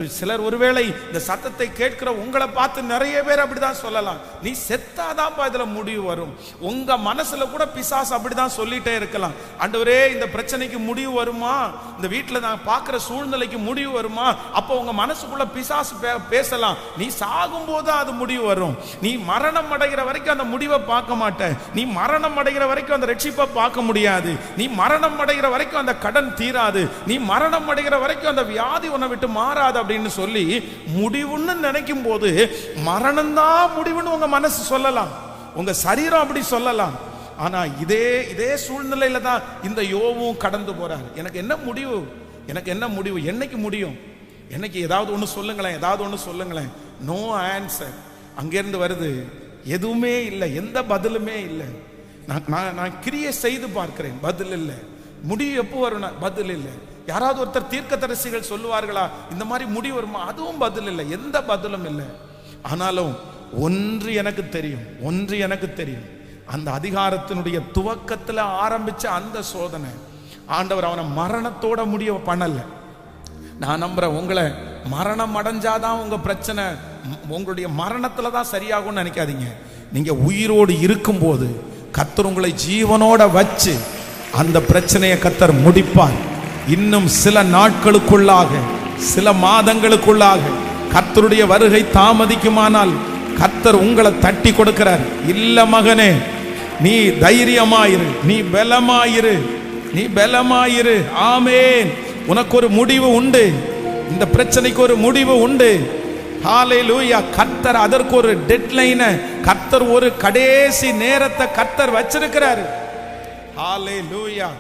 சிலர் ஒருவேளை இந்த சத்தத்தை கேட்கிற உங்களை பார்த்து நிறைய பேர் அப்படிதான் சொல்லலாம், நீ செத்தாதான்ப்பா இதுல முடிவு வரும். உங்க மனசுல கூட பிசாசு அப்படிதான் சொல்லிட்டே இருக்கலாம், ஆண்டவரே இந்த பிரச்சனைக்கு முடிவு வருமா, இந்த வீட்டுல நான் பார்க்கிற சூழ்நிலைக்கு முடிவு வருமா. அப்போ உங்க மனசுக்குள்ள பிசாசு பேசலாம், நீ சாகும் போது அது முடிவு வரும், நீ மரணம் அடைகிற வரைக்கும் அந்த முடிவை பார்க்க மாட்ட, நீ மரணம் அடைகிற வரைக்கும் அந்த ரட்சிப்பை பார்க்க முடியாது, நீ மரணம் அடைகிற வரைக்கும் அந்த கடன் தீராது, நீ மரணம் அடைகிற வரைக்கும் அந்த வியாதி உன்னை விட்டு மாறாது அப்படின்னு சொல்லி முடிவுன்னு நினைக்கும் போது மரணம்தான் முடிவுன்னு உங்க மனசு சொல்லலாம், உங்க சரீரம் அப்படி சொல்லலாம். ஆனா இதே சூழ்நிலையில தான் இந்த யோவும் கடந்து போறார். எனக்கு என்ன முடிவு, எனக்கு என்ன முடிவு, என்னைக்கு முடியும், என்னைக்கு ஏதாவது ஒன்று சொல்லுங்களேன், ஏதாவது ஒன்று சொல்லுங்களேன். No answer. அங்கிருந்து வருது, எதுவுமே இல்லை, எந்த பதிலுமே இல்லை. நான் கிரியை செய்து பார்க்கிறேன், பதில் இல்லை. முடிவு எப்போ வரும், பதில் இல்லை. யாராவது ஒருத்தர் தீர்க்கதரிசிகள் சொல்லுவார்களா இந்த மாதிரி முடிவு வருமா, அதுவும் பதில் இல்லை, எந்த பதிலும் இல்லை. ஆனாலும் ஒன்று எனக்கு தெரியும், அந்த அதிகாரத்தினுடைய துவக்கத்தில் ஆரம்பிச்ச அந்த சோதனை ஆண்டவர் அவனை மரணத்தோட முடிவு பண்ணல. நான் நம்புறேன், உங்களை மரணம் அடைஞ்சாதான் உங்க பிரச்சனை உங்களுடைய மரணத்துல தான் சரியாகும்னு நினைக்காதீங்க. நீங்க உயிரோடு இருக்கும் போது கர்த்தர் உங்களை ஜீவனோட வச்சு அந்த பிரச்சனையை கர்த்தர் முடிப்பார். இன்னும் சில நாட்களுக்குள்ளாக, சில மாதங்களுக்குள்ளாக கர்த்தருடைய வருகை தாமதிக்குமானால் கர்த்தர் உங்களை தட்டி கொடுக்கிறார். இல்ல மகனே, நீ தைரியமாயிரு, நீ பலமாயிரு. ஆமென். உனக்கு ஒரு முடிவு உண்டு, இந்த பிரச்சனைக்கு ஒரு முடிவு உண்டு. ஹல்லேலூயா. கர்த்தர் அதற்கு ஒரு டெட்லைன், கர்த்தர் ஒரு கடைசி நேரத்தை கர்த்தர் வச்சிருக்கிறார். ஹல்லேலூயா.